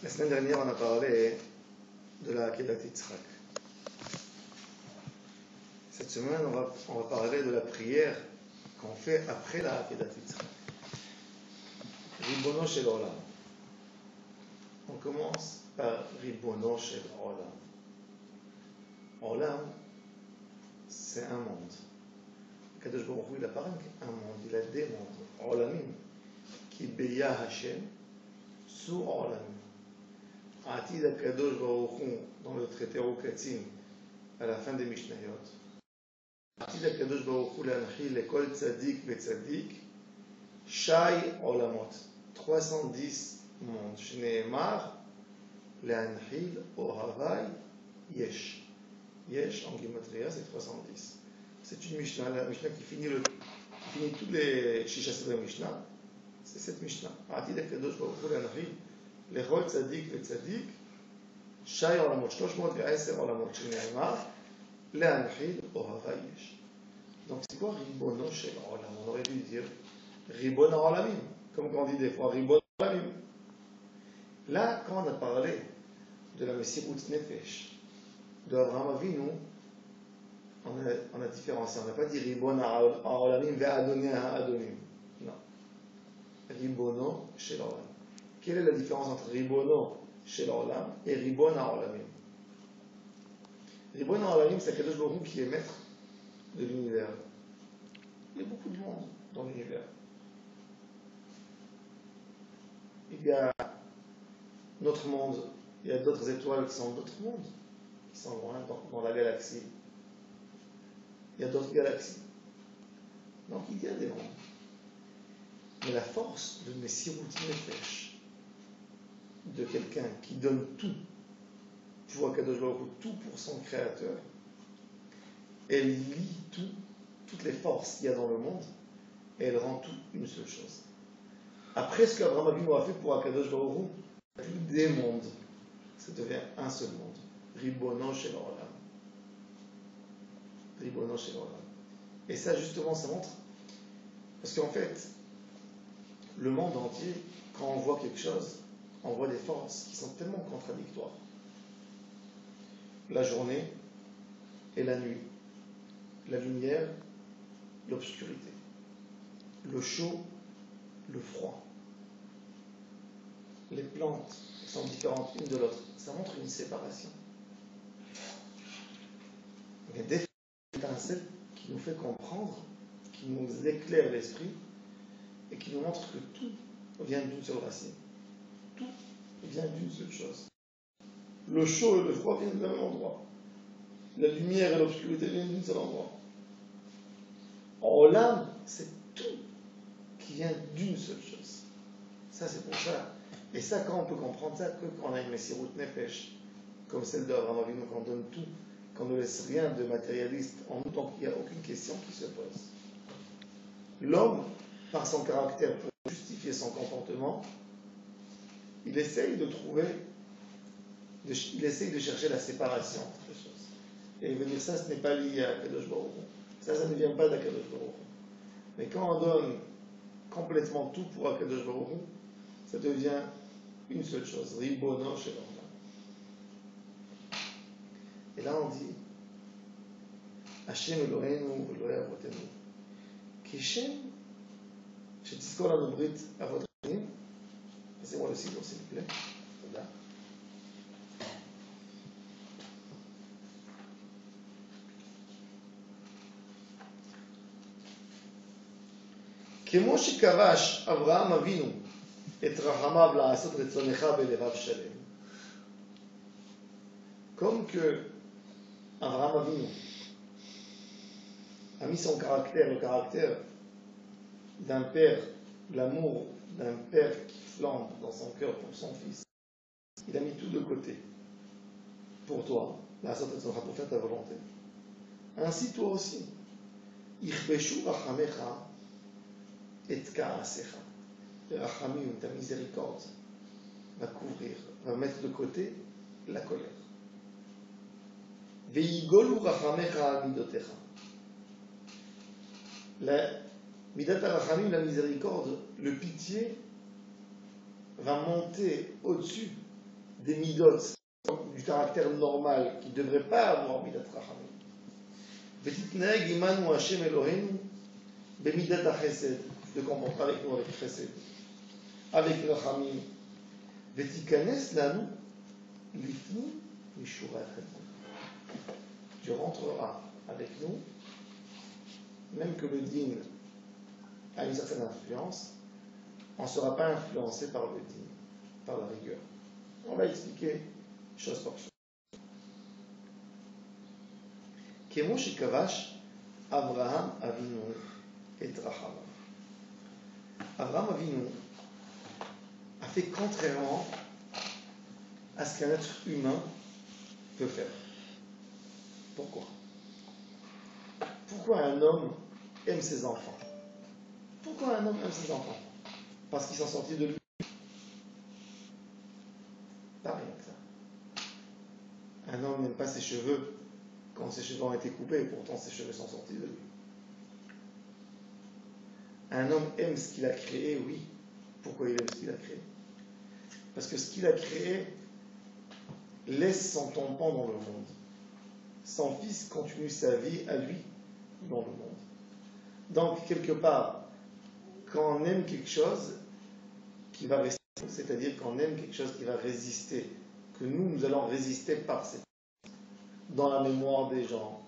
La semaine dernière, on a parlé de la Akedat Yitzhak. Cette semaine, on va parler de la prière qu'on fait après la Akedat Yitzhak. Ribono Shel Olam. On commence par Ribono Shel Olam. Olam, c'est un monde. Kadosh Baruch Hu, il a pas un monde, il a des mondes. Olamim, qui beya Hashem, sur Olamim. Atid Kadosh Baruch Hu, dans le traité Rukatzim, à la fin des Mishnayot. Atid Kadosh Baruch Hu, l'anchil, l'école tzadik betzadik, Shai Olamot. 310 mondes. Shneemar, l'anchil, Ohavai, Yesh. Yesh, en Gematria, c'est 310. C'est une Mishnah, la Mishnah qui finit tous les Shisha de Mishnah. C'est cette Mishnah. Atid Kadosh Baruch Hu, l'anchil, l'école tzadik betzadik, Shai Olamot. 310 Olamot. Shneemar, l'anchil, Ohavai, Yesh. Donc c'est quoi Ribono Shel Olam? On aurait dû dire Ribon Olamim, comme on dit des fois Ribon Olamim. Là, quand on a parlé de la Messirut Nefesh, de Avraham Avinu, on a différencié. On n'a pas dit Ribon Olamim ve Adonim Adonim. Non. Ribono Shel Olam. Quelle est la différence entre Ribono Shel Olam et Ribon Olamim? Ribon Olamim, c'est Kadosh Baruch Hu qui est maître de l'univers. Il y a beaucoup de monde dans l'univers. Il y a notre monde, il y a d'autres étoiles qui sont d'autres mondes, qui sont loin dans la galaxie. Il y a d'autres galaxies. Donc il y a des mondes. Mais la force de Messirut Nefesh, de quelqu'un qui donne tout pour Akadosh Baruch Hu, tout pour son créateur, elle lie toutes les forces qu'il y a dans le monde, et elle rend tout une seule chose. Après ce qu'Abraham Avinu a fait pour Akadosh Baruch Hu, il n'y a plus des mondes, ça devient un seul monde. Ribono Shel Olam. Ribono Shel Olam. Et ça, justement, ça montre, parce qu'en fait, le monde entier, quand on voit quelque chose, on voit des forces qui sont tellement contradictoires. La journée et la nuit. La lumière, l'obscurité, le chaud, le froid. Les plantes sont différentes l'une de l'autre. Ça montre une séparation. Il y a des étincelles qui nous fait comprendre, qui nous éclaire l'esprit et qui nous montre que tout vient d'une seule racine. Tout vient d'une seule chose. Le chaud et le froid viennent du même endroit. La lumière et l'obscurité viennent d'un seul endroit. Olam, c'est tout qui vient d'une seule chose. Ça, c'est pour ça. Et ça, quand on peut comprendre ça, que quand on a une Messirut Nefesh, comme celle d'Avraham Avinu, qu'on donne tout, qu'on ne laisse rien de matérialiste en nous, donc il n'y a aucune question qui se pose. L'homme, par son caractère, pour justifier son comportement, il essaye de chercher la séparation entre les choses. Et il veut dire ça, ce n'est pas lié à Kadosh Baruch Hu. Ça ne vient pas d'Akadosh Baruch Hu. Mais quand on donne complètement tout pour Akadosh Baruch Hu, ça devient une seule chose. Ribono Shel Olam. Et là on dit Hashem Eloheinu Elohei Avotenu. Kishem שתזכור לנו ברית אבות חיים. שימו על הסידור, s'il vous plaît. תודה. כמו שכבש אברהם אבינו את רחמיו לעשות רצונך בלבב שלם. Comme que Abraham Avinu a mis son caractère, le caractère d'un père, l'amour d'un père qui flambe dans son cœur pour son fils, il a mis tout de côté pour toi, pour faire ta volonté. Ainsi toi aussi, Ichbeshu rachamecha et ka'asecha. Rachamim, ta miséricorde, va couvrir, va mettre de côté la colère. Veigolu rachamecha midotecha. La midat rachamim, la miséricorde, le pitié, va monter au-dessus des midot, du caractère normal, qui ne devrait pas avoir midat rachamim. V'titneg imanu Hashem Eloheinu b'midat hachesed, de comporter avec nous avec chesed, avec rachamim. V'tikanes lanu lifni mishura chesed. Tu rentreras avec nous, même que le din a une certaine influence, on ne sera pas influencé par le din, par la rigueur. On va expliquer chose par chose. Kemo shekavash Avraham Avinu et Rachamav. Avraham Avinu a fait contrairement à ce qu'un être humain peut faire. Pourquoi? Pourquoi un homme aime ses enfants? Pourquoi un homme aime ses enfants? Parce qu'ils sont sortis de lui. Pas rien que ça. Un homme n'aime pas ses cheveux quand ses cheveux ont été coupés, et pourtant ses cheveux sont sortis de lui. Un homme aime ce qu'il a créé, oui. Pourquoi il aime ce qu'il a créé? Parce que ce qu'il a créé laisse son tampon dans le monde. Son fils continue sa vie à lui dans le monde. Donc, quelque part, quand on aime quelque chose qui va rester, c'est-à-dire qu'on aime quelque chose qui va résister, que nous allons résister par cette dans la mémoire des gens,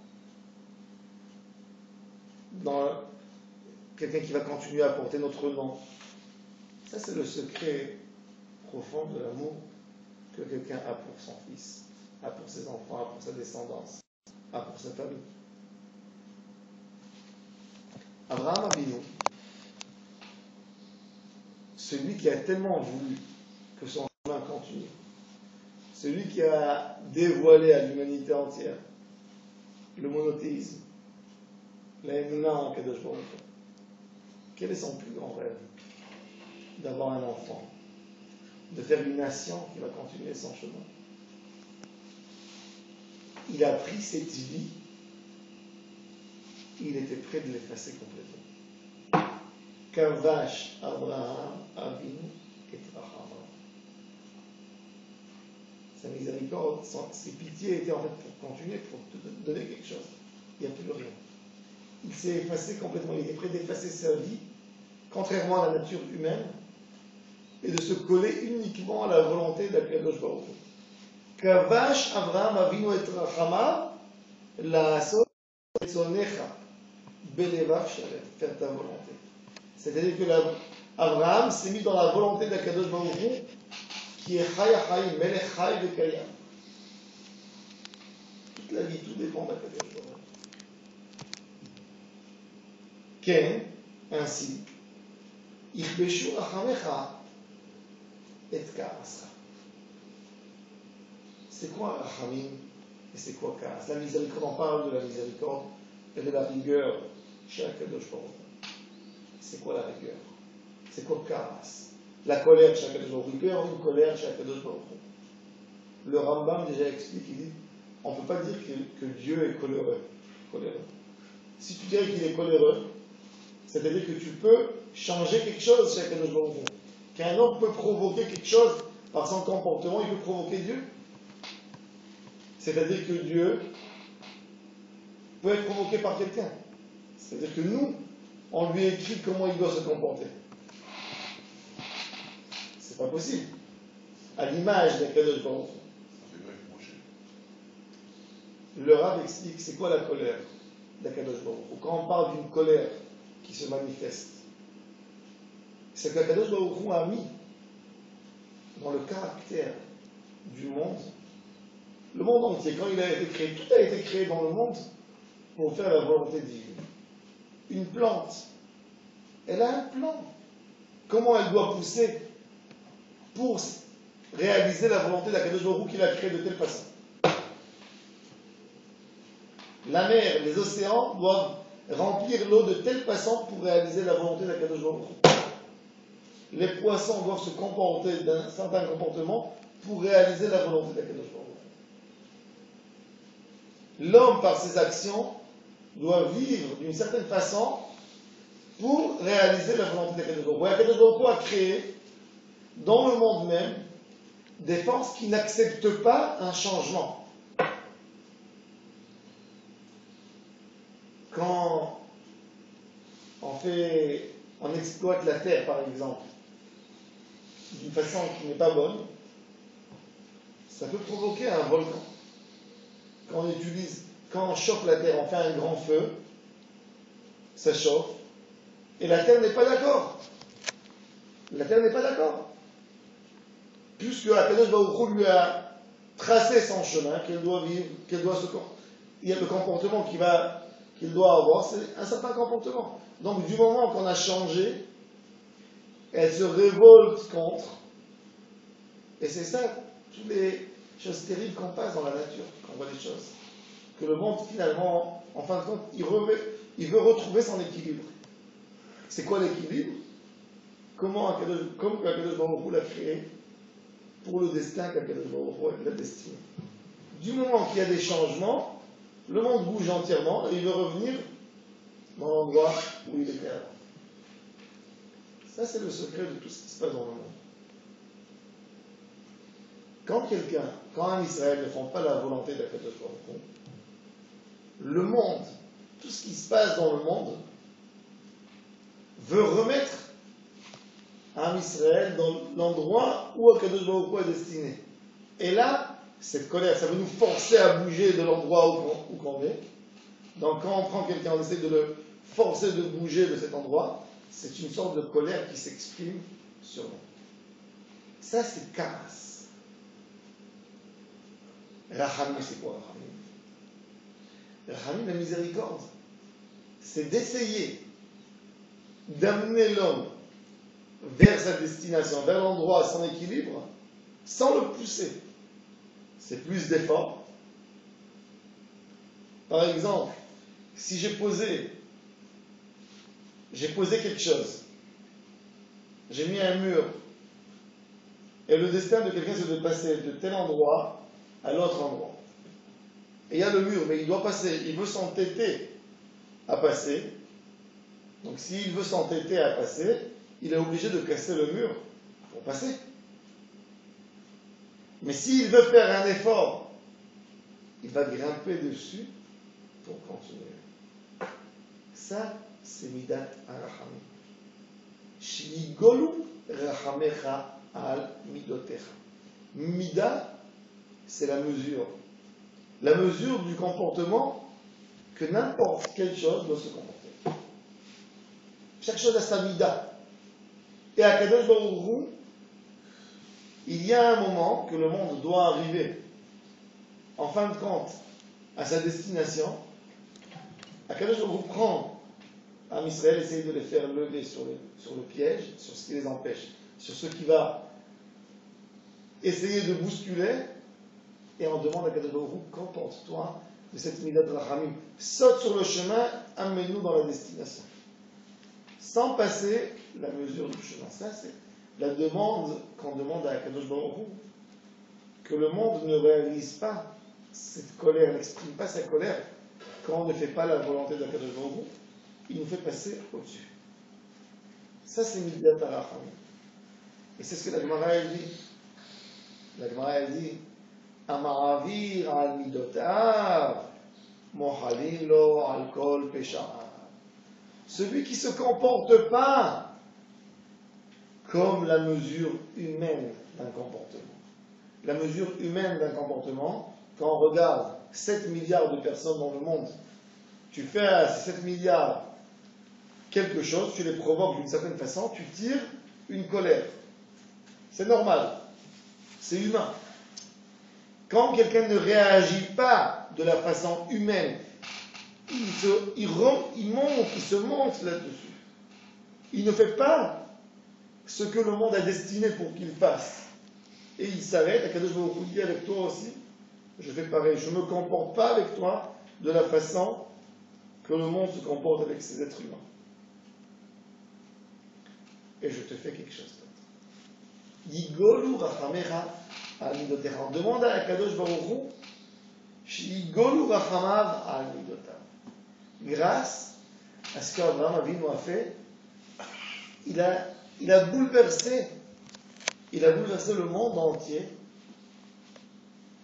dans quelqu'un qui va continuer à porter notre nom. Ça, c'est le secret profond de l'amour que quelqu'un a pour son fils, a pour ses enfants, a pour sa descendance, a pour sa famille. Abraham Avinu, celui qui a tellement voulu que son chemin continue, celui qui a dévoilé à l'humanité entière le monothéisme, la émouna en Kadosh Baruch Hu. Quel est son plus grand rêve? D'avoir un enfant, de faire une nation qui va continuer son chemin. Il a pris cette vie, il était prêt de l'effacer complètement. Kavash Abraham Avinu et Rachamav. Sa miséricorde, ses pitiés étaient en fait pour continuer, pour te donner quelque chose. Il n'y a plus rien. Il s'est effacé complètement, il était prêt d'effacer sa vie, contrairement à la nature humaine, et de se coller uniquement à la volonté d'Akadosh Baruch Hu. Kavash Avraham Avinu et Rachamav, la'asot etzonecha belevav shalem, faire ta volonté. C'est-à-dire que Abraham s'est mis dans la volonté d'Akadosh Baruch Hu, qui est Chai HaChaim, Melech Chai Vekayam. Toute la vie, tout dépend d'Akadosh Baruch Hu. Ken, ainsi, Ichbeshu Achamecha et Kaascha. C'est quoi Rachamim et c'est quoi Kaas? La miséricorde, on parle de la miséricorde et de la rigueur chez Akadosh Baruch Hu. C'est quoi la rigueur? C'est quoi Kaas? La colère chez Akadosh Baruch Hu. Il peut y avoir une colère chez Akadosh Baruch Hu. Le Rambam déjà explique, il dit, on ne peut pas dire que Dieu est coléreux. Si tu dirais qu'il est coléreux, c'est-à-dire que tu peux changer quelque chose chez Akadosh Baruch Hu. Qu'un homme peut provoquer quelque chose par son comportement, il peut provoquer Dieu. C'est-à-dire que Dieu peut être provoqué par quelqu'un. C'est-à-dire que nous, on lui écrit comment il doit se comporter. C'est pas possible. À l'image d'Akadosh Baruch Hu. Le Rav explique c'est quoi la colère d'Akadosh Baruch Hu. Quand on parle d'une colère qui se manifeste, c'est qu'Akadosh Baruch Hu a mis dans le caractère du monde, le monde entier, quand il a été créé, tout a été créé dans le monde pour faire la volonté divine. Une plante, elle a un plan. Comment elle doit pousser pour réaliser la volonté d'Akadosh Baruch Hu qu'il a créée de telle façon. La mer, les océans doivent remplir l'eau de telle façon pour réaliser la volonté d'Akadosh Baruch Hu. Les poissons doivent se comporter d'un certain comportement pour réaliser la volonté d'Akadosh Baruch Hu. L'homme, par ses actions, doit vivre d'une certaine façon pour réaliser la volonté d'Akadosh Baruch Hu. Akadosh Baruch Hu a créé dans le monde même des forces qui n'acceptent pas un changement. Quand on exploite la terre, par exemple, d'une façon qui n'est pas bonne, ça peut provoquer un volcan. Quand on chauffe la terre, on fait un grand feu, ça chauffe, et la terre n'est pas d'accord. La terre n'est pas d'accord. Puisque Akadosh Baruch Hu lui a tracé son chemin, qu'elle doit vivre, il y a le comportement qu'il doit avoir, c'est un certain comportement. Donc du moment qu'on a changé, elle se révolte contre, et c'est ça, toutes les choses terribles qu'on passe dans la nature, qu'on voit les choses. Que le monde, finalement, en fin de compte, il veut retrouver son équilibre. C'est quoi l'équilibre? Comme Akadosh Baruch Hu l'a créé pour le destin qu'Akadosh Baruch Hu l'a destiné. Du moment qu'il y a des changements, le monde bouge entièrement et il veut revenir dans l'endroit où il était avant. Ça, c'est le secret de tout ce qui se passe dans le monde. Quand un Israël ne font pas la volonté d'Akadosh Baruch Hu, le monde, tout ce qui se passe dans le monde, veut remettre un Israël dans l'endroit où Akadosh Baruch Hu est destiné. Et là, cette colère, ça veut nous forcer à bouger de l'endroit où qu'on est. Donc quand on prend quelqu'un, on essaie de le forcer de bouger de cet endroit, c'est une sorte de colère qui s'exprime sur nous. Ça, c'est Karas. Rachamim, c'est quoi Rachamim? Rachamim, la miséricorde, c'est d'essayer d'amener l'homme vers sa destination, vers l'endroit, à son équilibre, sans le pousser. C'est plus d'effort. Par exemple, si j'ai posé quelque chose, j'ai mis un mur, et le destin de quelqu'un c'est de passer de tel endroit à l'autre endroit. Et il y a le mur, mais il doit passer, il veut s'entêter à passer. Donc s'il veut s'entêter à passer, il est obligé de casser le mur pour passer. Mais s'il veut faire un effort, il va grimper dessus pour continuer. Ça, c'est Midat Arachamim. Shigolu Rachamecha al Midotecha. Mida, c'est la mesure. La mesure du comportement que n'importe quelle chose doit se comporter. Chaque chose a sa Mida. Et à Kadosh Baruch Hu, il y a un moment que le monde doit arriver, en fin de compte, à sa destination. Akadosh Baruch Hu prend Am Israël, essaye de les faire lever sur le piège, sur ce qui les empêche, sur ce qui va essayer de bousculer, et on demande à Akadosh Baruch Hu, comporte-toi de cette midat rachamim, saute sur le chemin, amène-nous dans la destination, sans passer la mesure du chemin. Ça, c'est la demande qu'on demande à Akadosh Baruch Hu, que le monde ne réalise pas cette colère, n'exprime pas sa colère quand on ne fait pas la volonté d'Akadosh Baruch Hu, il nous fait passer au-dessus. Ça, c'est Midat HaRachamim. Et c'est ce que la Gemara elle dit. La Gemara elle dit Ama'avir al midotav mohalin lo al kol pesha'a. Celui qui ne se comporte pas comme la mesure humaine d'un comportement. La mesure humaine d'un comportement, quand on regarde 7 milliards de personnes dans le monde, tu fais à ces 7 milliards quelque chose, tu les provoques d'une certaine façon, tu tires une colère. C'est normal, c'est humain. Quand quelqu'un ne réagit pas de la façon humaine, il se monte là-dessus. Il ne fait pas ce que le monde a destiné pour qu'il fasse. Et il s'arrête, Akadosh Baruch Hu dit avec toi aussi, je fais pareil, je ne me comporte pas avec toi de la façon que le monde se comporte avec ses êtres humains. Et je te fais quelque chose d'autre. Yigolu rachamecha al midotecha. On demande à Akadosh Baruch Hu, Yigolu rachamav al midotav. Grâce à ce qu'Abraham Avinu a fait, il a bouleversé le monde entier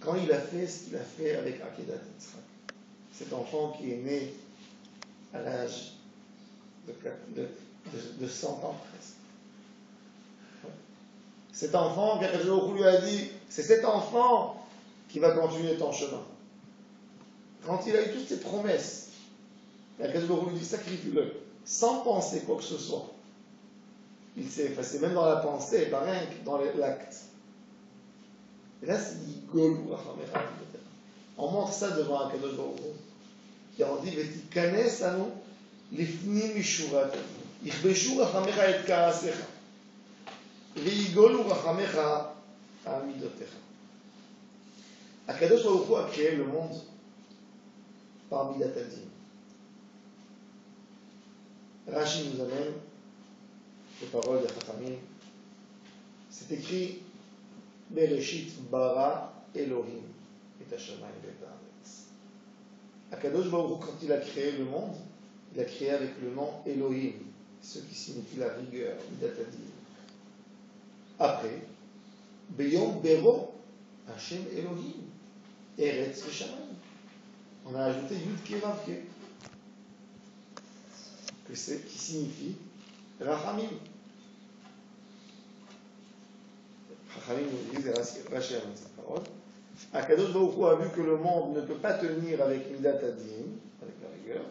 quand il a fait ce qu'il a fait avec Akedat Yitzhak, cet enfant qui est né à l'âge de 100 ans presque. Cet enfant, qu'Akadosh Baruch Hu lui a dit, c'est cet enfant qui va continuer ton chemin. Quand il a eu toutes ces promesses, Akadosh Baruch Hu lui dit, sacrifie-le, sans penser quoi que ce soit. Il s'est effacé, même dans la pensée, pas rien que dans l'acte. Et là, c'est Yigolou Rachamecha. On montre ça devant Akadosh Baruch Hu. Et on dit, Vetikanes anu lifnim mishurat. Yichbeshu Rachamecha et kaasecha. Veigolou Rachamecha amidotecha. Akadosh Baruch Hu a créé le monde par Midat Hadin. Rashi nous amène les paroles de Chachamim. C'est écrit Bereshit bara Elohim et Hashamayim et haaretz. Akadosh Baruch Hu, quand il a créé le monde, il a créé avec le nom Elohim, ce qui signifie la rigueur, Midat Hadin. Après, Beyom Bero Hashem Elohim, Eretz Hashamayim. On a ajouté Yud Ke Vav Ke, qui signifie Rachamim. Rachamim nous dit, Rashi amène cette parole. Akadosh Baruch Hu a vu que le monde ne peut pas tenir avec Midat Hadin, avec la rigueur.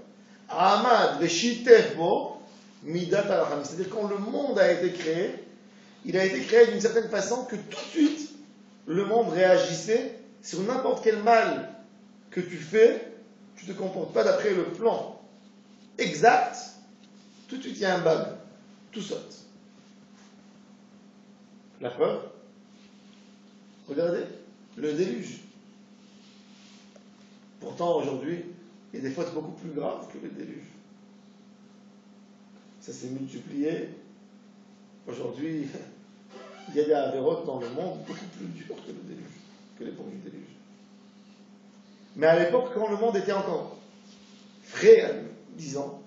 Ahmad Veshitef Bo Midat Rachamim. C'est-à-dire quand le monde a été créé, il a été créé d'une certaine façon que tout de suite, le monde réagissait sur n'importe quel mal que tu fais, tu ne te comportes pas d'après le plan exact, tout de suite il y a un bug, tout saute. La preuve, regardez, le déluge. Pourtant aujourd'hui, il y a des fautes beaucoup plus graves que le déluge. Ça s'est multiplié. Aujourd'hui, il y a des avérotes dans le monde beaucoup plus dures que le déluge, que l'époque du déluge. Mais à l'époque, quand le monde était encore frais, disons,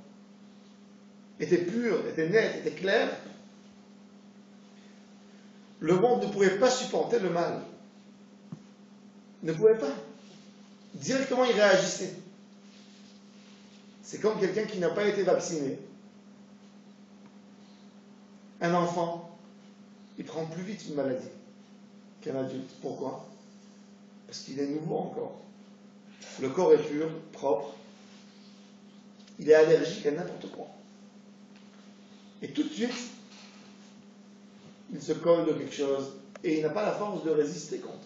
était pur, était net, était clair, le monde ne pouvait pas supporter le mal. Ne pouvait pas. Directement, il réagissait. C'est comme quelqu'un qui n'a pas été vacciné. Un enfant, il prend plus vite une maladie qu'un adulte. Pourquoi? Parce qu'il est nouveau encore. Le corps est pur, propre. Il est allergique à n'importe quoi. Et tout de suite, il se colle de quelque chose et il n'a pas la force de résister contre.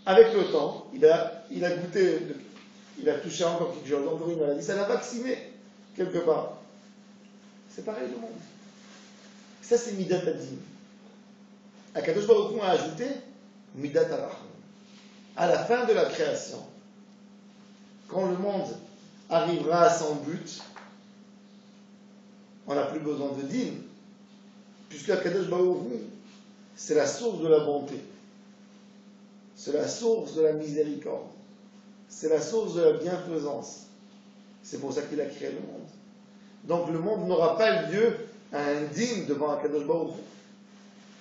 Avec le temps, il a goûté, il a touché encore quelque chose, encore une maladie, ça l'a vacciné quelque part. C'est pareil le monde. Ça c'est Midat Hadin. Akadosh Baruch Hu a ajouté Midat Harachim. À la fin de la création, quand le monde arrivera à son but, on n'a plus besoin de din, puisque Akadosh Baruch Hu, c'est la source de la bonté, c'est la source de la miséricorde, c'est la source de la bienfaisance. C'est pour ça qu'il a créé le monde. Donc le monde n'aura pas lieu à un din devant Akadosh Baruch Hu,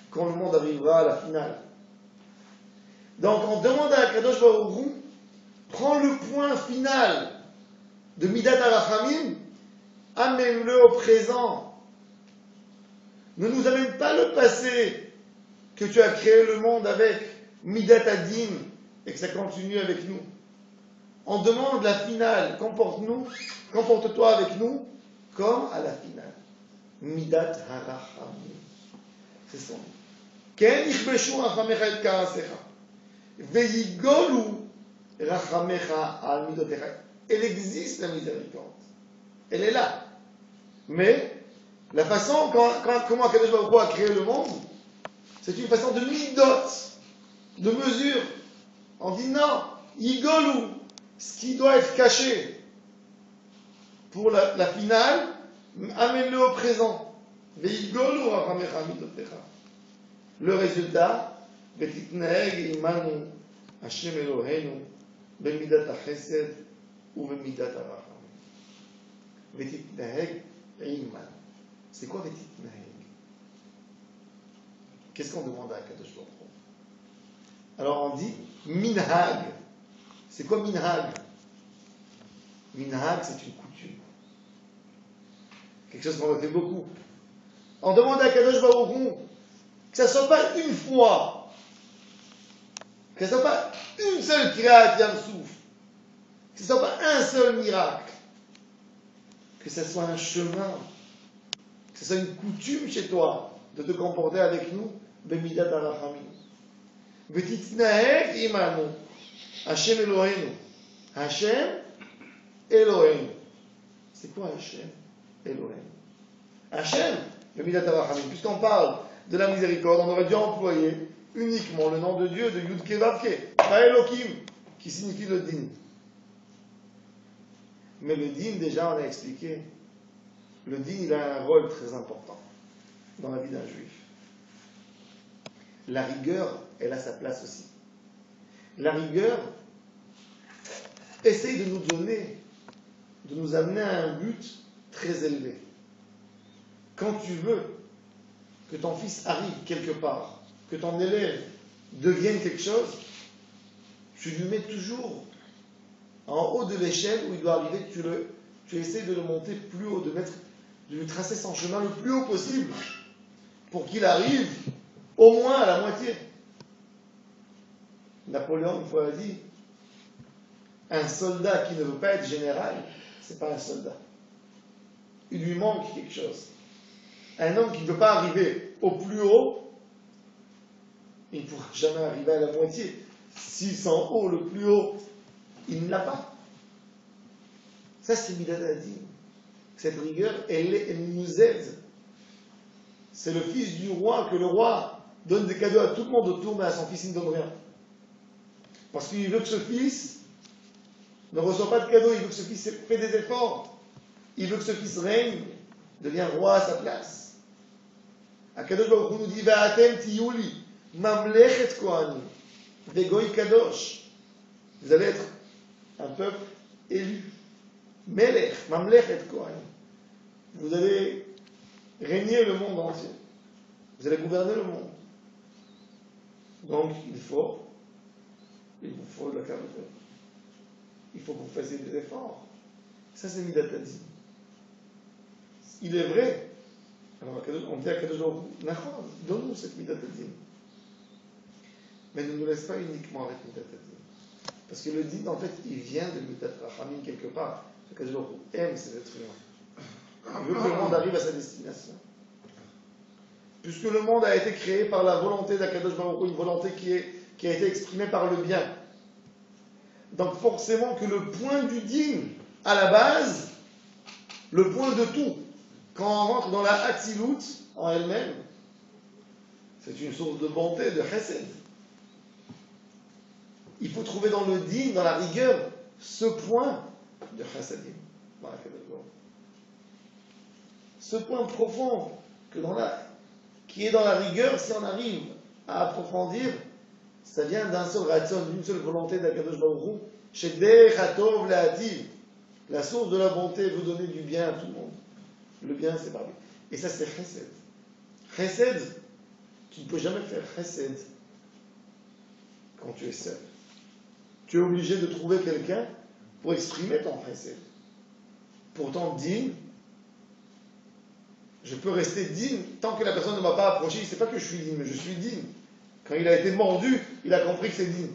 quand le monde arrivera à la finale. Donc on demande à Akadosh Baruch Hu, prends le point final de Midat Harachamim, amène-le au présent. Ne nous amène pas le passé que tu as créé le monde avec Midat Hadin et que ça continue avec nous. On demande la finale. Comporte-toi avec nous comme à la finale. Midat Harachamim. C'est ça. Ken ichbeshu rachamecha et kaasecha. Veigolou rachamecha al midotecha. Elle existe la miséricorde. Elle est là. Mais la façon comment Akadosh Baruch Hu a créé le monde, c'est une façon de midot, de mesure. On dit non, yigolou, ce qui doit être caché pour la finale, amène-le au présent. Veigolou rachamecha midotecha. Le résultat, ותתנהג עמנו השם אלוהינו במידת החסד ובמידת הרחמים. ותתנהג עמנו. C'est quoi ותתנהג? Qu'est-ce qu'on demande à Akadosh Baruch Hu? Alors on dit minhag. C'est quoi minhag? Minhag, c'est une coutume. Quelque chose qu'on a fait beaucoup. On demande à Kadosh Baruch Hu que ça ne soit pas une fois, que ce ne soit pas une seule Kriyat Yam Souf, que ce ne soit pas un seul miracle, que ce soit un chemin, que ce soit une coutume chez toi de te comporter avec nous, Bemidat Arachamim. V'titnaeg imanu, Hashem Eloheinu. Hashem Eloheinu. C'est quoi Hashem Eloheinu? Hashem, Bemidat Arachamim. Puisqu'on parle de la miséricorde, on aurait dû employer uniquement le nom de Dieu de Yud-Ke Vav-Ke, pas Elohim, qui signifie le din. Mais le din, déjà, on a expliqué, le din, il a un rôle très important dans la vie d'un juif. La rigueur, elle a sa place aussi. La rigueur essaye de nous donner, de nous amener à un but très élevé. Quand tu veux que ton fils arrive quelque part, que ton élève devienne quelque chose, tu lui mets toujours en haut de l'échelle où il doit arriver, tu essaies de le monter plus haut, de lui tracer son chemin le plus haut possible pour qu'il arrive au moins à la moitié. Napoléon, une fois, a dit, un soldat qui ne veut pas être général, c'est pas un soldat. Il lui manque quelque chose. Un homme qui ne peut pas arriver au plus haut, il ne pourra jamais arriver à la moitié. Si son haut, le plus haut, il ne l'a pas. Ça, c'est Midat Hadin. Cette rigueur, elle nous aide. C'est le fils du roi, que le roi donne des cadeaux à tout le monde autour, mais à son fils, il ne donne rien. Parce qu'il veut que ce fils ne reçoit pas de cadeaux, il veut que ce fils fait des efforts. Il veut que ce fils règne, devienne roi à sa place. Akadosh Baruch Hu nous dit Va'atem tiyuli mamlechet kohanim vegoy kadosh. Vous allez être un peuple élu. Melech, mamlechet kohanim. Vous allez régner le monde entier. Vous allez gouverner le monde. Donc il vous faut le caractère. Il faut que vous fassiez des efforts. Ça c'est Midat Hadin. Il est vrai. Alors on dit à Kadosh Baruch Hu, donne-nous cette Midat Hadin. Mais ne nous laisse pas uniquement avec Midat Hadin. Parce que le din, en fait, il vient de Midat Rachamim quelque part. Kadosh Baruch Hu aime ces êtres humains. Il veut que le monde arrive à sa destination. Puisque le monde a été créé par la volonté d'Akadosh Baruch Hu, une volonté qui a été exprimée par le bien. Donc forcément que le point du din, à la base, le point de tout, quand on rentre dans la Hatzilut en elle-même, c'est une source de bonté, de chesed. Il faut trouver dans le din, dans la rigueur, ce point de chesedim. Ce point profond qui est dans la rigueur, si on arrive à approfondir, ça vient d'un seul ratson, d'une seule volonté d'Akadosh Baruch Hu, Shedech Hatov La'ativ. La source de la bonté veut donner du bien à tout le monde. Le bien, c'est parmi. Et ça, c'est chesed. Chesed, tu ne peux jamais faire chesed quand tu es seul. Tu es obligé de trouver quelqu'un pour exprimer ton chesed. Pourtant, digne, je peux rester digne tant que la personne ne m'a pas approché. Il ne sait pas que je suis digne, mais je suis digne. Quand il a été mordu, il a compris que c'est digne.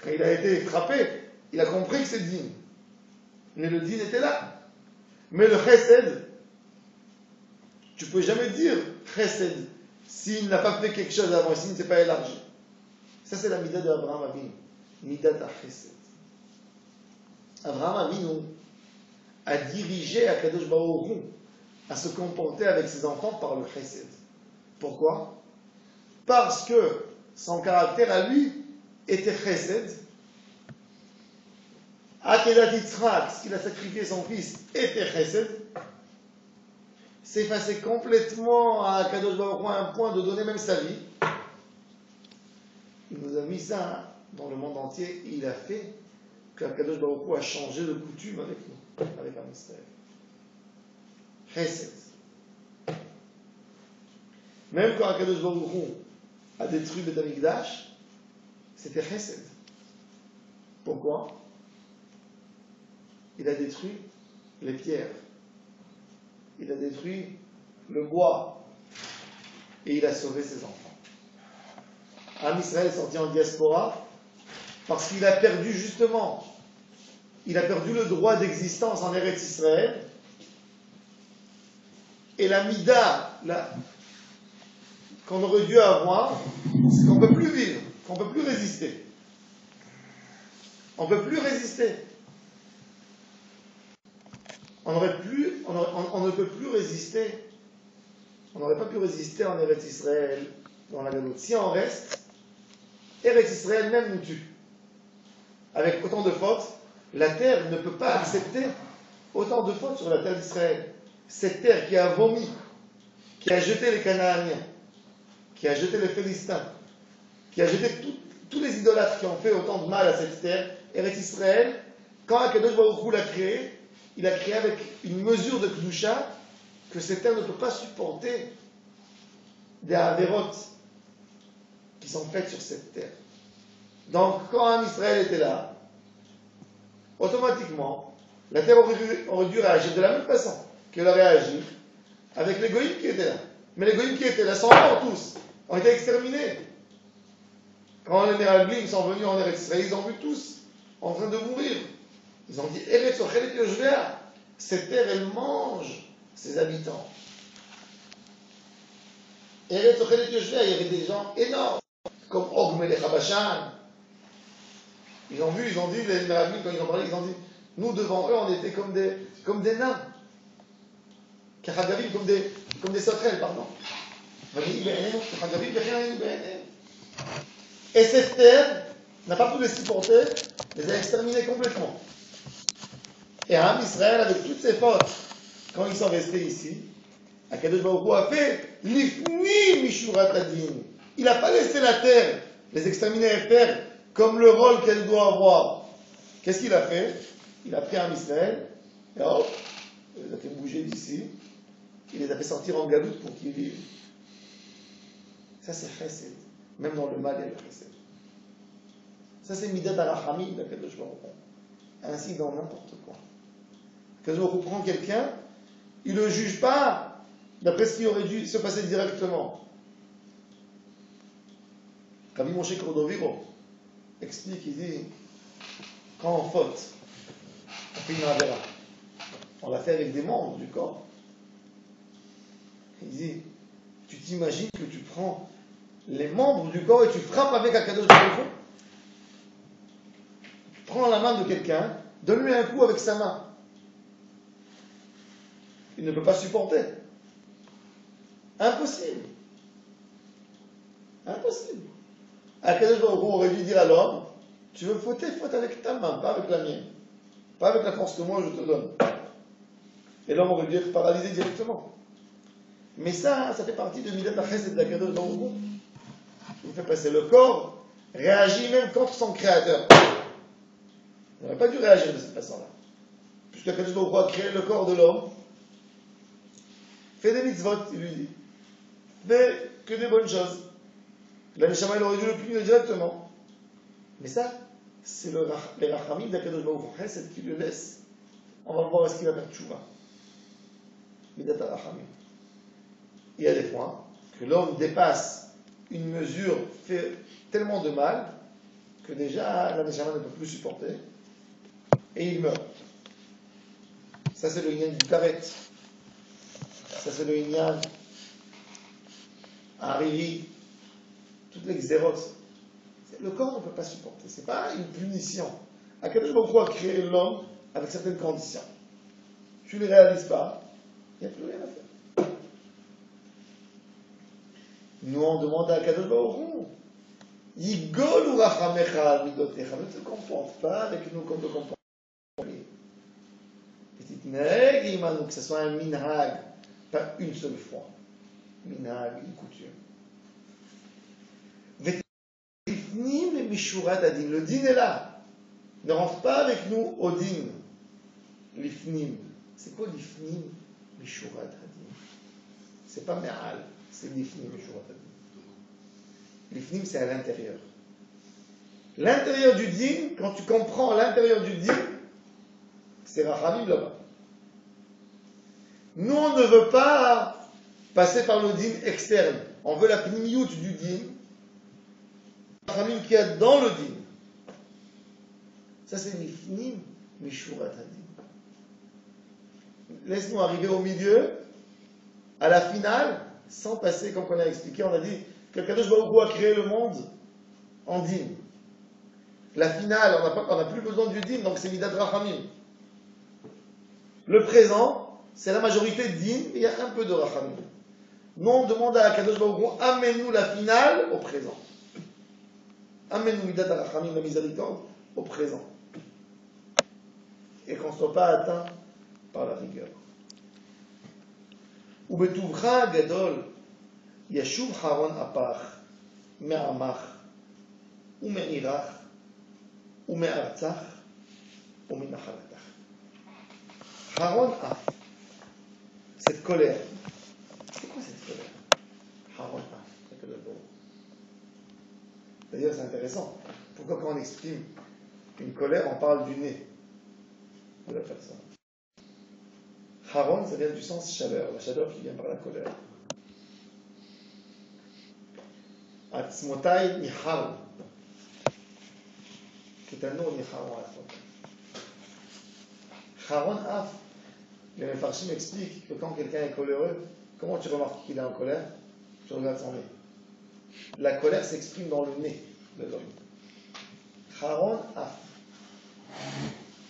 Quand il a été frappé, il a compris que c'est digne. Mais le digne était là. Mais le chesed, tu ne peux jamais dire chesed s'il n'a pas fait quelque chose avant, s'il ne s'est pas élargi. Ça, c'est la midah d'Abraham Avinu. Midat ha-chesed. Abraham Avinu a dirigé Akadosh Baruch Hu à se comporter avec ses enfants par le chesed. Pourquoi? Parce que son caractère à lui était chesed. Akedat Yitzhak, ce qu'il a sacrifié son fils, était chesed. S'effacer complètement à Akadosh Baruch Hu à un point de donner même sa vie. Il nous a mis ça dans le monde entier et il a fait qu'Akadosh Baruch Hu a changé de coutume avec nous, avec Am Yisraël. Chesed. Même quand Akadosh Baruch Hu a détruit Beth Amikdash, c'était Chesed. Pourquoi? Il a détruit les pierres. Il a détruit le bois. Et il a sauvé ses enfants. Am Israël est sorti en diaspora parce qu'il a perdu justement, il a perdu le droit d'existence en Eretz Israël. Et la mida qu'on aurait dû avoir, c'est qu'on ne peut plus vivre, qu'on ne peut plus résister. On ne peut plus résister. On ne peut plus résister. On n'aurait pas pu résister en Eretz Israël, dans la Galoute. Si on reste, Eretz Israël même nous tue. Avec autant de fautes, la terre ne peut pas accepter autant de fautes sur la terre d'Israël. Cette terre qui a vomi, qui a jeté les Canaaniens, qui a jeté les Philistins, qui a jeté tous les idolâtres qui ont fait autant de mal à cette terre, Eretz Israël, quand Akadosh Baruch Hu l'a créé, il a créé avec une mesure de Kedusha que cette terre ne peut pas supporter des avérotes qui sont faites sur cette terre. Donc, quand Israël était là, automatiquement, la terre aurait dû réagir de la même façon qu'elle a réagi avec les goïms qui étaient là. Mais les goïms qui étaient là sont morts tous, ont été exterminés. Quand les Meraglim sont venus en Eretz Israël, ils ont vu tous en train de mourir. Ils ont dit Eretz Ochelet Yoshvea, cette terre elle mange ses habitants. Eretz Ochelet Yoshvea, il y avait des gens énormes, comme Og Melech Habashan. Ils ont vu, ils ont dit, les Meraglim, quand ils ont parlé, ils ont dit nous devant eux, on était comme des nains. Kachagavim, comme des sauterelles, pardon. Et cette terre n'a pas pu les supporter, les a exterminés complètement. Et Am Israël, avec toutes ses fautes, quand ils sont restés ici, Akadosh Baruch Hu a fait l'ifni mishurat adin. Il n'a pas laissé la terre les exterminer et faire comme le rôle qu'elle doit avoir. Qu'est-ce qu'il a fait? Il a pris Am Israël, et hop, il les a fait bouger d'ici, il les a fait sortir en galoute pour qu'ils vivent. Ça c'est chesed. Même dans le mal, il y a le chesed. Ça c'est midat al-rachamim d'Akadosh Baruch Hu. Ainsi dans n'importe quoi. Akadosh Baruch Hu prend quelqu'un, il ne le juge pas d'après ce qui aurait dû se passer directement. Rabbi Moshe Cordoviro explique, il dit, quand on faute, on fait une avera. On l'a fait avec des membres du corps. Il dit, tu t'imagines que tu prends les membres du corps et tu frappes avec Akadosh Baruch Hu? Tu prends la main de quelqu'un, donne-lui un coup avec sa main. Il ne peut pas supporter. Impossible. Impossible. Akadosh Baruch Hu aurait dû dire à l'homme, tu veux fauter, faute avec ta main, pas avec la mienne. Pas avec la force que moi je te donne. Et l'homme aurait dû être paralysé directement. Mais ça fait partie de Midat HaChesed de l'Akadosh Baruch Hu. Il fait passer le corps, réagit même contre son créateur. Il n'aurait pas dû réagir de cette façon-là. Puisque Akadosh Baruch Hu a créé le corps de l'homme, fais des mitzvot, il lui dit. Fais que des bonnes choses. La Neshama, il aurait dû le punir directement. Mais ça, c'est les rachamim d'Akadosh Baruch Hu, Chesed qui le laisse. On va voir est-ce qu'il va faire tchouva. Midat rachamim. Il y a des fois que l'homme dépasse une mesure, fait tellement de mal, que déjà la Neshama ne peut plus supporter, et il meurt. Ça c'est le Inyan du Karet. Ça c'est le Inyan Hariri. Toutes les xérotes. Le corps ne peut pas supporter. Ce n'est pas une punition. Akadosh Baruch Hu a créé l'homme avec certaines conditions. Tu ne les réalises pas, il n'y a plus rien à faire. Nous on demande à Akadosh Baruch Hu, Yigol ou rachamecha al midotecha, ne te comporte pas avec nous comme te comporte. Petite neg, imanu, que ce soit un minhag, pas une seule fois. Minhag, une coutume. Le din est là. Ne rentre pas avec nous au din. L'ifnim. C'est quoi l'ifnim? Mishurat hadin. C'est pas me'al, c'est l'ifnim mishurat hadin. L'ifnim, c'est à l'intérieur. L'intérieur du din, quand tu comprends l'intérieur du din, c'est Rachamim là-bas. Nous, on ne veut pas passer par le din externe. On veut la pnimiout du din, Rachamim qu'il y a dans le din. Ça, c'est Mifnim, Mishurat Hadin. Laisse-nous arriver au milieu, à la finale, sans passer, comme on a expliqué, on a dit que Kadosh Baruch Hu a créé le monde en din. La finale, on n'a plus besoin du din, donc c'est Midat Rachamim. Le présent, c'est la majorité din, mais il y a un peu de Rachamim. Nous, on demande à Kadosh Baruch Hu, amène-nous la finale au présent. Amène-nous Midat Rachamim, la miséricorde, au présent. Et qu'on ne soit pas atteint par la rigueur. ובטובך גדול ישוב חרון אפך מעמך ומעירך ומארצך ומנחלתך. Haron af, cette colère. C'est quoi cette colère? Haron af, d'ailleurs c'est intéressant. Pourquoi quand on exprime une colère, on parle du nez de la personne? Haron, ça vient du sens chaleur, la chaleur qui vient par la colère. Atzmotai nihar, qui est un nom niharon à la fois. Haron af, les Mefarshim expliquent que quand quelqu'un est coléreux, comment tu remarques qu'il est en colère? Tu regardes son nez. La colère s'exprime dans le nez de l'homme. Haron af.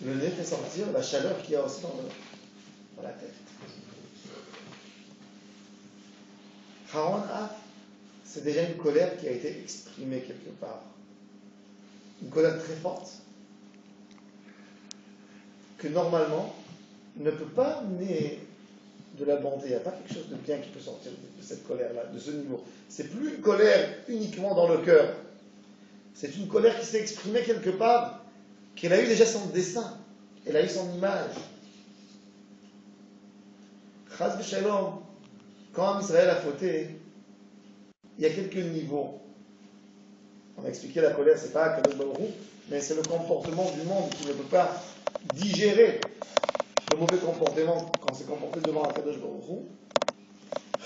Le nez fait sortir la chaleur qu'il y a aussi dans la tête. Haron af, c'est déjà une colère qui a été exprimée quelque part. Une colère très forte. Que normalement ne peut pas amener de la bonté. Il n'y a pas quelque chose de bien qui peut sortir de cette colère-là, de ce niveau. C'est plus une colère uniquement dans le cœur. C'est une colère qui s'est exprimée quelque part, qu'elle a eu déjà son dessin, elle a eu son image. Chaz v'shalom, quand Israël a fauté, il y a quelques niveaux. On a expliqué la colère, c'est pas Kadosh Baruch Hu, mais c'est le comportement du monde qui ne peut pas digérer le mauvais comportement quand c'est comporté devant Kadosh Baruch Hu.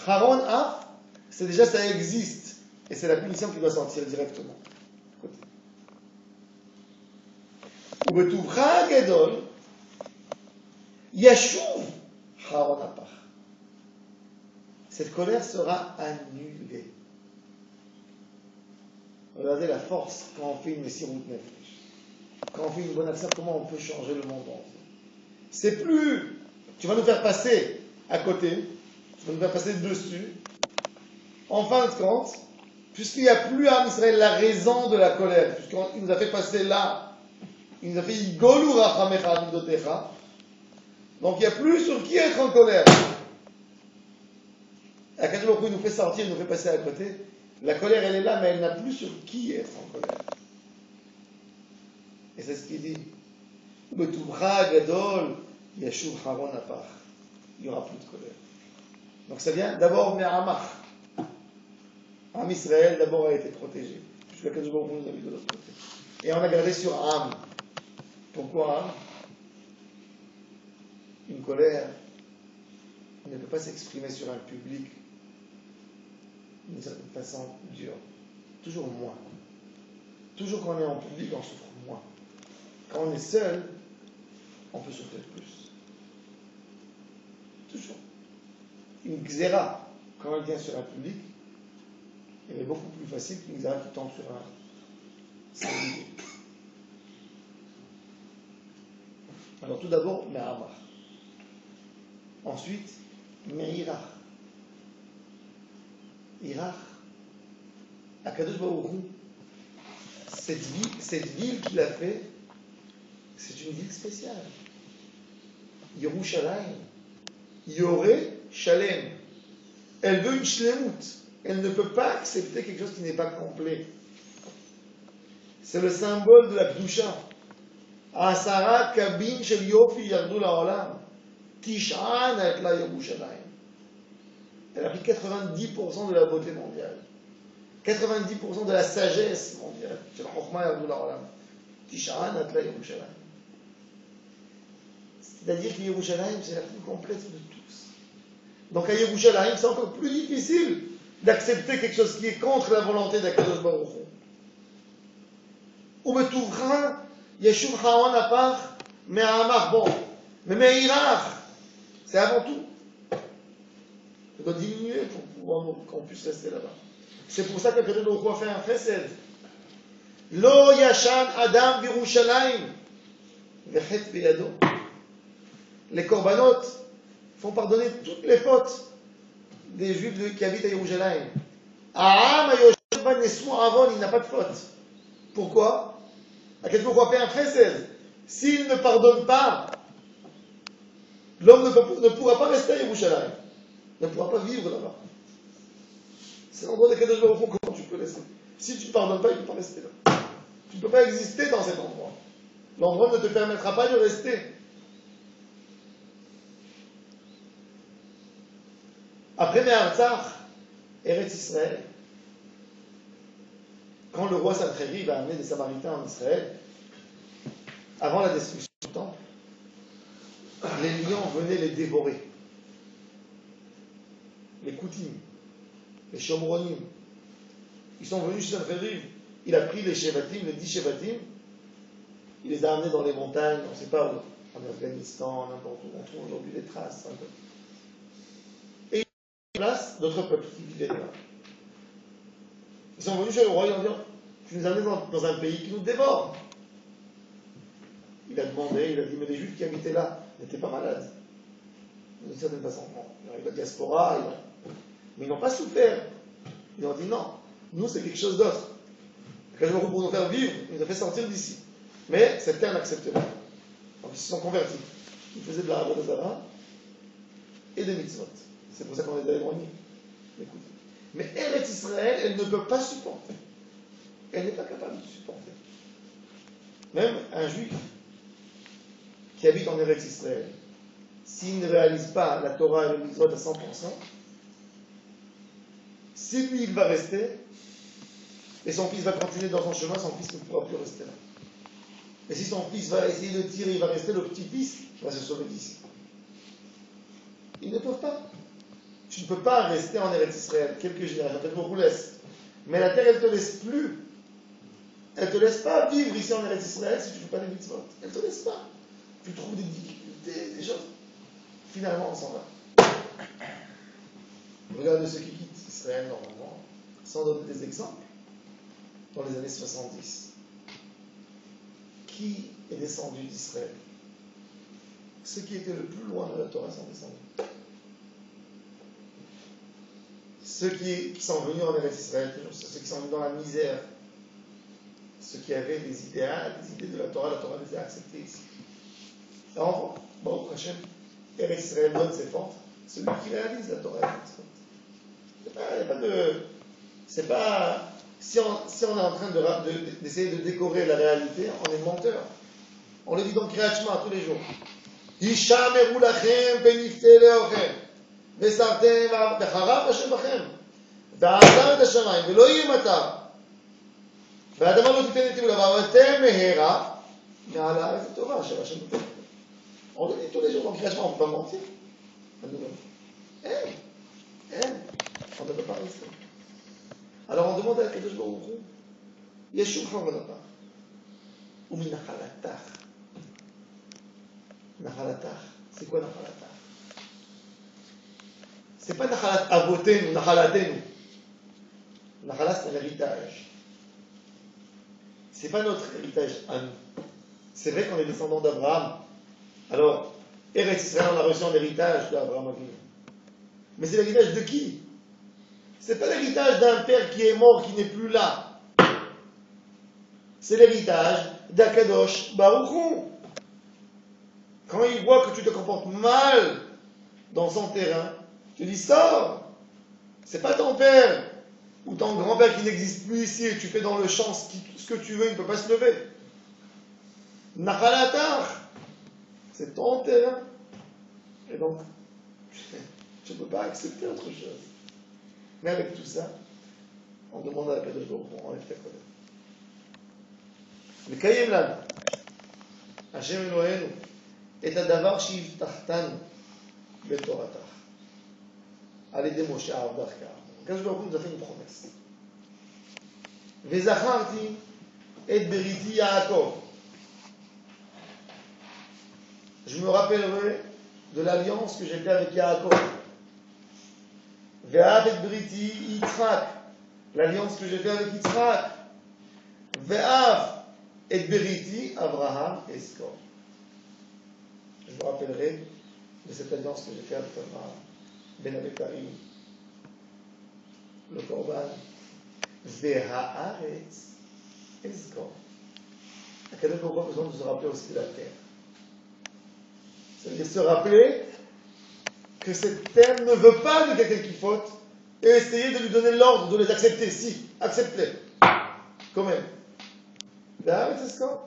Haron af, c'est déjà ça existe, et c'est la punition qui doit sortir directement. ובטובך הגדול ישוב Haron apach. Cette colère sera annulée. Regardez la force quand on fait une Messirut Nefesh. Quand on fait une bonne action, comment on peut changer le monde entier. C'est plus, tu vas nous faire passer à côté, tu vas nous faire passer dessus. En fin de compte, puisqu'il n'y a plus à Israël la raison de la colère, puisqu'il nous a fait passer là, il nous a fait Igolu Rachamecha Amidotecha, donc il n'y a plus sur qui être en colère. À quel moment il nous fait sortir, il nous fait passer à côté, la colère elle est là, mais elle n'a plus sur qui être en colère. Et c'est ce qu'il dit. Betubcha gadol yashuv haron apach. Il n'y aura plus de colère. Donc ça vient d'abord Me'amach. Am Israël d'abord a été protégé. Jusqu'à quel jour nous a mis de l'autre côté. Et on a gardé sur Am. Pourquoi Am? Une colère ne peut pas s'exprimer sur un public d'une certaine façon dure. Toujours moins. Toujours quand on est en public, on souffre moins. Quand on est seul, on peut souffrir plus. Toujours. Une xéra, quand elle vient sur un public, elle est beaucoup plus facile qu'une xéra qui tombe sur un singulier. Alors tout d'abord, Me'amach. Ensuite, Me'irach. Irach. Akadosh Baruch Hu, cette ville qu'il a fait, c'est une ville spéciale. Yerushalayim. Yoré Shalem. Elle veut une shlemut. Elle ne peut pas accepter quelque chose qui n'est pas complet. C'est le symbole de la Kedusha. Asara kabin shel yofi yardu la'olam. Tish'a na'etla Yerushalayim. Elle a pris 90% de la beauté mondiale. 90% de la sagesse mondiale. C'est la Chokhmah. Chokhmah yardu la'olam. Tisha natla Yerushalayim. C'est-à-dire que Yerushalayim, c'est la plus complète de tous. Donc à Yerushalayim, c'est encore plus difficile d'accepter quelque chose qui est contre la volonté d'Akadosh Baruch Hu. Ou Betouvra, Yeshuv Haon à part, mais à Amar, bon. Mais Meirach, c'est avant tout. Ça doit diminuer pour pouvoir qu'on puisse rester là-bas. C'est pour ça que Kadosh Baruch Hu a fait un chesed. Lo yashan Adam birushalayim, vechet beyado. Les korbanot font pardonner toutes les fautes des Juifs qui habitent à Yerushalayim. Aam ayoshev ba nesmu avon, il n'a pas de faute. Pourquoi? Kadosh Baruch Hu a fait un chesed. S'il ne pardonne pas, l'homme ne pourra pas rester à Yerushalayim. Ne pourra pas vivre là-bas. C'est l'endroit de Kadosh Baruch Hu, comment tu peux laisser? Si tu ne pardonnes pas, il ne peut pas rester là. Tu ne peux pas exister dans cet endroit. L'endroit ne te permettra pas de rester. Après Me'artzach, Eretz Israël, quand le roi Sancheriv va amener des Samaritains en Israël, avant la destruction du temple, les lions venaient les dévorer. Les Koutim, les Shomronim, ils sont venus chez Sancheriv. Il a pris les Shevatim, les 10 Shevatim, il les a amenés dans les montagnes, on ne sait pas où, en Afghanistan, n'importe où, on trouve aujourd'hui des traces. Et il a mis en place d'autres peuples qui vivaient là. Ils sont venus chez le roi, ils ont dit, tu nous as amenés dans un pays qui nous dévore. Il a demandé, il a dit, mais les Juifs qui habitaient là n'étaient pas malades. D'une certaine façon, bon, il y a eu la diaspora, mais ils n'ont pas souffert. Ils ont dit, non, nous c'est quelque chose d'autre. Pour nous faire vivre, il nous a fait sortir d'ici. Mais cette terre n'accepte pas. Donc ils se sont convertis. Ils faisaient de la Avodah et des mitzvot. C'est pour ça qu'on les a éloignés. Écoutez. Mais Eretz Israël, elle ne peut pas supporter. Elle n'est pas capable de supporter. Même un juif qui habite en Eretz Israël, s'il ne réalise pas la Torah et le mitzvot à 100%, si lui il va rester, et son fils va continuer dans son chemin, son fils ne pourra plus rester là. Et si son fils va essayer de tirer, il va rester, le petit-fils va se sauver d'ici. Ils ne peuvent pas. Tu ne peux pas rester en Eretz Israël quelques générations, peut-être qu'on vous laisse. Mais la terre, elle ne te laisse plus. Elle ne te laisse pas vivre ici en Eretz Israël si tu ne fais pas les mitzvot. Elle ne te laisse pas. Tu trouves des difficultés, des choses. Finalement, on s'en va. Regardez ceux qui quittent Israël normalement, sans donner des exemples. Dans les années 70. Qui est descendu d'Israël? Ceux qui étaient le plus loin de la Torah sont descendus. Ceux qui sont venus en Eretz Israël, ceux qui sont venus dans la misère, ceux qui avaient des idéaux, des idées de la Torah les a acceptés ici. Alors, bon, Hachem, Eretz Israël donne ses forces, celui qui réalise la Torah il n'y a pas de... C'est pas... Si on est en train d'essayer de décorer la réalité, on est menteur. On le dit dans Kriyat Shema tous les jours. Hishameru lachem benifte leochem, vesartem v'charab Hashem bachem, v'atam et hashamayim, v'lo yeh matar, v'adama lo titen et tibula, v'avatem mehera, me'al haaretz tova asher Hashem noteh. On le dit tous les jours dans Kriyat Shema, on ne peut pas mentir. On ne peut pas rester. Alors on demande à Kadosh Baruch Hu, Yeshuv Hamanapar, ou Minachalatach. Nachalatach, c'est quoi Nachalatach? C'est pas Nachalat Avotenu, Nachalatenu. Nachalat, c'est un héritage. C'est pas notre héritage à nous. C'est vrai qu'on est descendants d'Abraham. Alors, Eretz Israël, on a reçu un héritage d'Abraham Avinu. Mais c'est l'héritage de qui? C'est pas l'héritage d'un père qui est mort, qui n'est plus là. C'est l'héritage d'Akadosh Baruch Hu. Quand il voit que tu te comportes mal dans son terrain, tu dis sors. C'est pas ton père ou ton grand-père qui n'existe plus ici et tu fais dans le champ ce que tu veux, il ne peut pas se lever. Nachalatar, c'est ton terrain. Et donc, je ne peux pas accepter autre chose. Mais avec tout ça, on demande à la Kadosh Baruch Hu, enlève ta colère. וקיים לנו, השם אלוהינו, את הדבר שהבטחתנו בתורתך, על ידי משה עבדך כאמור. הקדוש ברוך הוא nous a fait une promesse. וזכרתי את בריתי יעקב. Je me rappellerai de l'alliance que j'ai faite avec Yaakov. Ve'av et briti Yitzhak, l'alliance que j'ai faite avec Yitzhak. Ve'av et briti Abraham et Skor. Je me rappellerai de cette alliance que j'ai faite avec Abraham, Ben Abekari, le Korban. Ve'haaretz et Skor. Akadosh Baruch Hu a besoin de se rappeler aussi de la terre. C'est-à-dire se rappeler que cette terre ne veut pas de quelqu'un qui faute et essayer de lui donner l'ordre de les accepter. Si, accepte-les. Quand même. Là, c'est ce qu'on.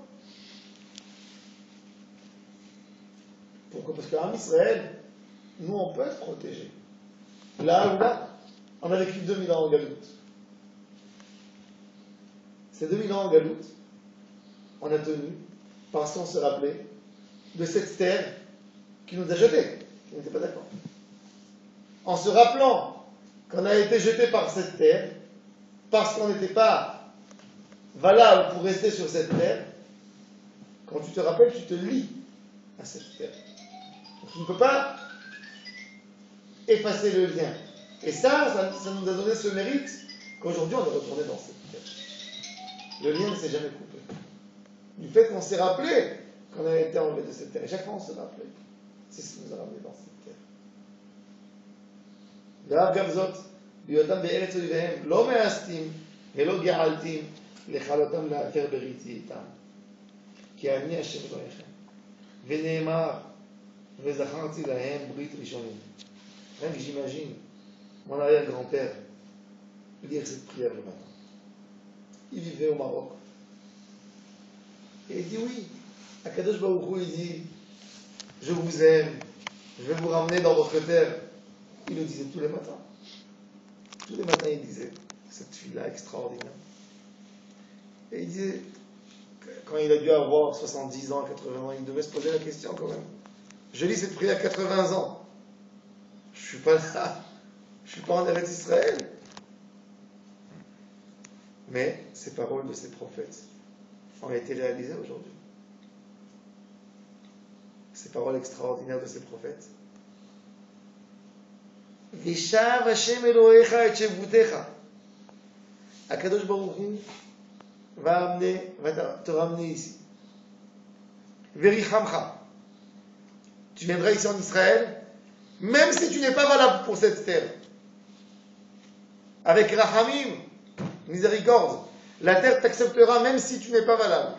Pourquoi? Parce qu'en Israël, nous, on peut être protégés. Là ou là, on a vécu 2000 ans en galoute. Ces 2000 ans en galoute, on a tenu parce qu'on se rappelait de cette terre qui nous a jetés, qui n'était pas d'accord. En se rappelant qu'on a été jeté par cette terre, parce qu'on n'était pas valable pour rester sur cette terre, quand tu te rappelles, tu te lis à cette terre. Donc, tu ne peux pas effacer le lien. Et ça nous a donné ce mérite qu'aujourd'hui on est retourné dans cette terre. Le lien ne s'est jamais coupé. Du fait qu'on s'est rappelé qu'on a été enlevé de cette terre. Et chaque fois on se rappelait. C'est ce qui nous a ramené dans cette terre. ואף גם זאת, בהיותם בארץ אויביהם, לא מאסתים ולא געלתים לכלותם להפר בריתי איתם. כי אני השם אלוהיכם. ונאמר, וזכרתי להם ברית ראשונים. Rien que j'imagine mon arrière-grand-père lire cette prière le matin. Il vivait au Maroc. Et il dit oui. Akadosh Baruch Hu, il dit, je vous aime, je vais vous ramener dans votre terre. Il le disait tous les matins. Tous les matins, il disait cette fille-là extraordinaire. Et il disait, quand il a dû avoir 70 ans, 80 ans, il devait se poser la question quand même. Je lis cette prière à 80 ans. Je ne suis pas là. Je ne suis pas en Eretz Israël. Mais ces paroles de ces prophètes ont été réalisées aujourd'hui. Ces paroles extraordinaires de ces prophètes. Vishav Hashem Elohecha et Shevutecha. Akadosh Baruch Hu va te ramener ici. Verichamcha. Tu viendras ici en Israël, même si tu n'es pas valable pour cette terre. Avec Rahamim, miséricorde, la terre t'acceptera même si tu n'es pas valable.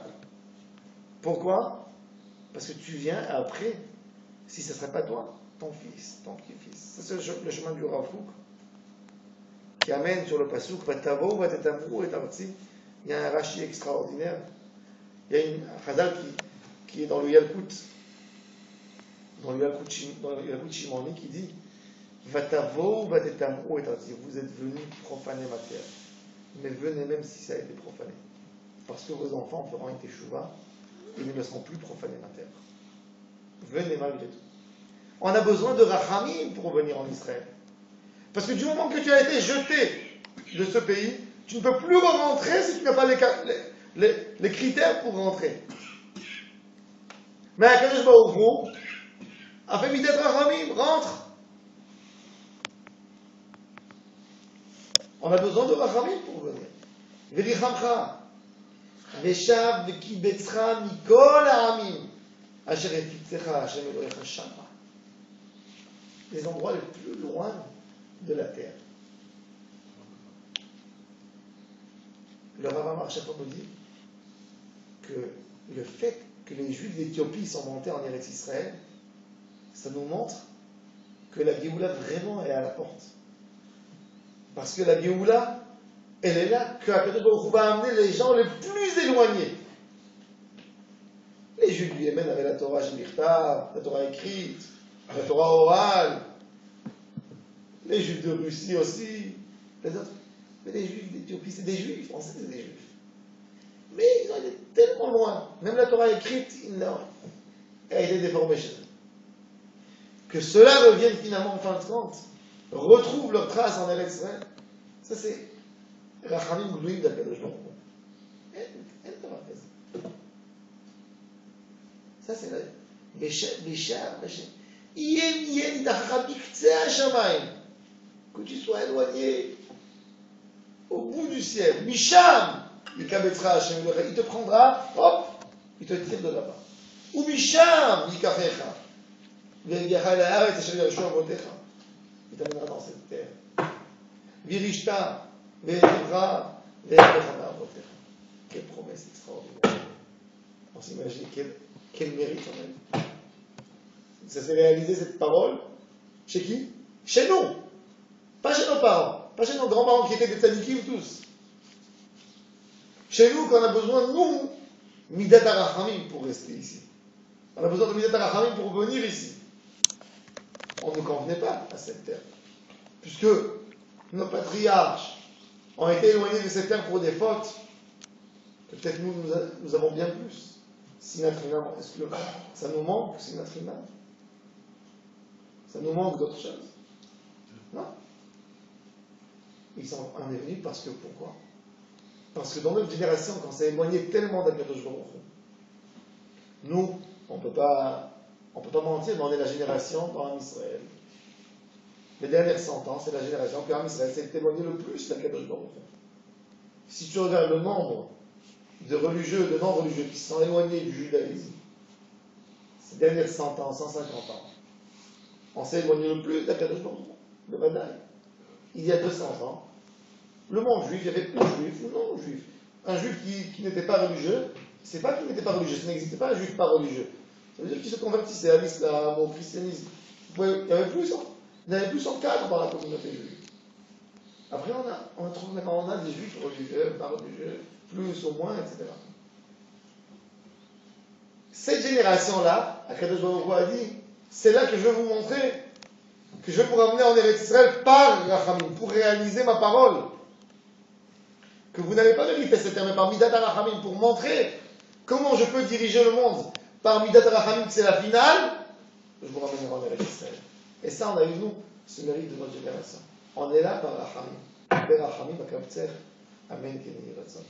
Pourquoi? Parce que tu viens après, si ce ne serait pas toi, ton fils, ton petit-fils. C'est le chemin du Rav Kook qui amène sur le pasuk Vatavo, Vatetamru et Tartsi. Il y a un Rashi extraordinaire. Il y a une Chazal qui est dans le Yalkut, dans le Yalkut Shimoni, qui dit Vatavo, Vatetamru et Tartsi. Vous êtes venus profaner ma terre, mais venez même si ça a été profané, parce que vos enfants feront une teshuva. Ils ne laisseront plus profaner ma terre. Venez malgré tout. On a besoin de rachamim pour revenir en Israël. Parce que du moment que tu as été jeté de ce pays, tu ne peux plus rentrer si tu n'as pas les critères pour rentrer. Mais Akadosh Baruch Hu a fait midat rachamim, rentre. On a besoin de rachamim pour venir. Verichamcha. ושב וקיבצך מכל העמים אשר הפיצך השם אלוהיך שמה. Les endroits les plus loin de la terre. Le Rav Amar chaque fois nous dit que le fait que les Juifs d'Éthiopie sont montés en Eretz Israël, ça nous montre que la Géoula vraiment est à la porte. Parce que la Géoula, elle est là, que Akadosh Baruch Hu va amener les gens les plus éloignés. Les Juifs du Yémen avaient la Torah Shemichtav, la Torah écrite, la Torah orale. Les Juifs de Russie aussi, les autres. Mais les Juifs d'Éthiopie, c'est des Juifs, on sait que c'est des Juifs. Mais ils ont elle est tellement loin. Même la Torah écrite, elle a été déformée chez eux. Que ceux-là reviennent finalement en fin de compte, retrouvent leurs traces en Eretz Israël. Ça c'est Rachamim Glouim d'Akadosh Baruch Hu. Elle te rappelle. Ça c'est la Béchar. Yen Dachra Biktsea Shamayim. Que tu sois éloigné au bout du ciel. Misham, il te prendra, hop, il te tire de là-bas. Ou Misham, il t'amènera dans cette terre. Virishta, Ve'evra, quelle promesse extraordinaire. On s'imagine quel mérite on a eu. Ça s'est réalisé cette parole chez qui? Chez nous. Pas chez nos parents, pas chez nos grands-parents qui étaient des tzadikim tous. Chez nous, qu'on a besoin, nous, Midat HaRachamim pour rester ici. On a besoin de Midat HaRachamim pour venir ici. On ne convenait pas à cette terre. Puisque nos patriarches ont été éloignés de cette terre pour des fautes, que peut-être nous avons bien plus. Sinatrinam, est-ce que ça nous manque, Sinatrinam? Ça nous manque d'autres choses? Non? Ils sont en est venus parce que pourquoi? Parce que dans notre génération, quand on s'est éloigné tellement d'Akadosh Baruch Hu, nous, on ne peut pas mentir, mais on est la génération dans l'Am Israël. Les dernières 100 ans, c'est la génération que l'Am Israël s'est éloigné le plus d'Akadosh Baruch Hu. Si tu regardes le nombre de religieux, de non-religieux qui se sont éloignés du judaïsme, ces dernières 100 ans, 150 ans, on s'est éloigné le plus d'Akadosh Baruch Hu, de Vadaï. Il y a 200 ans, le monde juif, il y avait plus juif ou non juif. Un juif qui n'était pas religieux, c'est pas qu'il n'était pas religieux, ça n'existait pas un juif pas religieux. Ça veut dire qu'il se convertissait à l'islam, au christianisme. Il n'y avait plus son cadre dans la communauté juive. Après, on trouve maintenant, on a des juifs religieux, pas religieux, plus ou moins, etc. Cette génération-là, Akadosh Baruch Hu a dit, c'est là que je vais vous montrer, que je vais vous ramener en Eretz Israël par Rachamim, pour réaliser ma parole. Que vous n'avez pas mérité cette terre, mais par Midat HaRachamim, pour montrer comment je peux diriger le monde. Par Midat HaRachamim, c'est la finale, je vous ramènerai en Eretz Israël. Et ça, on a eu, nous, ce mérite de notre génération. On est là par Rachamim. Ber Rachamim, Akabtser, Amen, Keni Ratzon.